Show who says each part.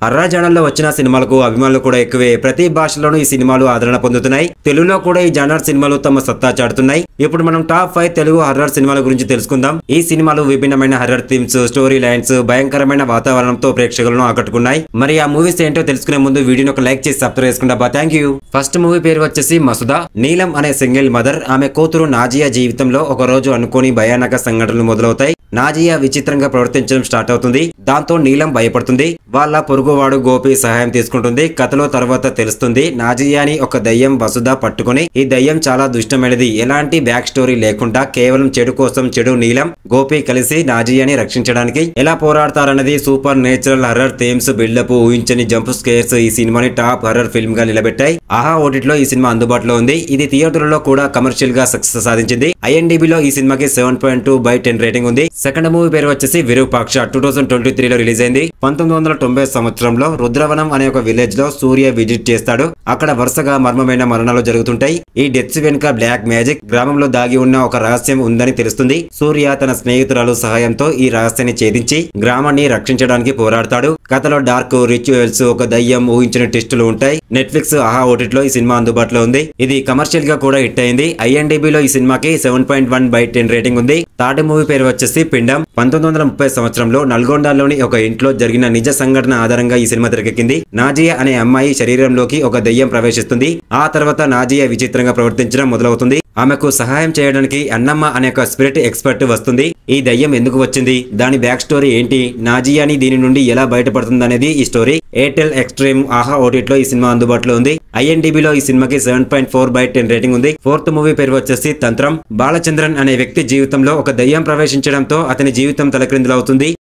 Speaker 1: Horror జానర్లో వచ్చిన సినిమాలకు అభిమానులు కూడా ఎక్కువే. ప్రతి భాషలోనూ ఈ సినిమాలు ఆదరణ పొందుతున్నాయి. తెలుగులో కూడా ఈ జానర్ సినిమాలు తమ సత్తా చాటుతున్నాయి. ఇప్పుడు మనం టాప్ 5 తెలుగు హర్రర్ సినిమాల గురించి తెలుసుకుందాం. ఈ సినిమాలు విభిన్నమైన హర్రర్ థీమ్స్, స్టోరీ లైన్స్, భయంకరమైన వాతావరణంతో ప్రేక్షకులను ఆకట్టుకున్నాయి. మరి ఆ మూవీస్ ఏంటో తెలుసుకునే ముందు వీడియోని ఒక లైక్ చేసి సబ్స్క్రైబ్ చేసుకుంటా. Thank you. ఫస్ట్ మూవీ పేరు వచ్చేసి మసుదా. నీలం అనే సింగిల్ మదర్, ఆమె కూతురు నాజియా జీవితంలో ఒక రోజు అనుకోని భయానక సంఘటనలు మొదలవుతాయి. నాజియా విచిత్రంగా ప్రవర్తించడం స్టార్ట్ అవుతుంది. దాంతో నీలం భయపడుతుంది. వాళ్ళ పొరుగువాడు గోపి సహాయం తీసుకుంటుంది. కథలో తర్వాత తెలుస్తుంది నాజియాని ఒక దయ్యం వసుధ పట్టుకుని, ఈ దయ్యం చాలా దుష్టమైనది. ఎలాంటి బ్యాక్ స్టోరీ లేకుండా కేవలం చెడు కోసం చెడు నీలం గోపి కలిసి నాజియాని రక్షించడానికి ఎలా పోరాడతారన్నది supernatural horror themes, buildup, ఊహించని జంప్ స్కేర్స్ ఈ సినిమాని టాప్ హర్రర్ ఫిల్మ్ గా నిలబెట్టాయి. ఆహా ఓటీటీలో ఈ సినిమా అందుబాటులో ఉంది. ఇది థియేటర్లలో కూడా కమర్షియల్ గా సక్సెస్ సాధించింది. IMDbలో ఈ సినిమాకి 7.2/10 రేటింగ్ ఉంది. సెకండ్ మూవీ పేరు వచ్చేసి విరూపాక్ష. 2023లో రిలీజ్ అయింది. 1990 సంవత్సరంలో రుద్రవనం అనే ఒక విలేజ్ లో సూర్య విజిట్ చేస్తాడు. అక్కడ వరుసగా మర్మమైన మరణాలు జరుగుతుంటాయి. ఈ డెత్స్ వెనుక బ్లాక్ మ్యాజిక్, గ్రామంలో దాగి ఉన్న ఒక రహస్యం ఉందని తెలుస్తుంది. సూర్య తన స్నేహితురాలు సహాయంతో ఈ రహస్యాన్ని ఛేదించి గ్రామాన్ని రక్షించడానికి పోరాడతాడు. కథలో డార్క్, రిచువల్స్, ఒక దయ్యం, ఊహించిన టెస్టులు ఉంటాయి. నెట్ఫ్లిక్స్, ఆహా ఓటీటీలో ఈ సినిమా అందుబాటులో ఉంది. ఇది కమర్షియల్ గా కూడా హిట్ అయింది. IMDbలో ఈ సినిమాకి 7.1/10 రేటింగ్ ఉంది. థర్డ్ మూవీ పేరు వచ్చేసి పిండం. 1930 సంవత్సరంలో నల్గొండలోని ఒక ఇంట్లో జరిగిన నిజ సంఘటన ఆధారంగా ఈ సినిమా తెరకెక్కింది. నాజియా అనే అమ్మాయి శరీరంలోకి ఒక దయ్యం ప్రవేశిస్తుంది. ఆ తర్వాత నాజియా విచిత్రంగా ప్రవర్తించడం మొదలవుతుంది. ఆమెకు సహాయం చేయడానికి అన్నమ్మ అనే ఒక స్పిరిట్ ఎక్స్పర్ట్ వస్తుంది. ఈ దయ్యం ఎందుకు వచ్చింది, దాని బ్యాక్ స్టోరీ ఏంటి, నాజియాని దీని నుండి ఎలా బయటపడుతుంది అనేది ఈ స్టోరీ. ఎయిర్టెల్ ఎక్స్ట్రీమ్, ఆహా ఓటీటీలో ఈ సినిమా అందుబాటులో ఉంది. IMDbలో ఈ సినిమాకి 7.4/10 రేటింగ్ ఉంది. ఫోర్త్ మూవీ పేరు వచ్చేసి తంత్రం. బాలచంద్రన్ అనే వ్యక్తి జీవితంలో ఒక దయ్యం ప్రవేశించడంతో అతని జీవితం తలక్రిందులవుతుంది.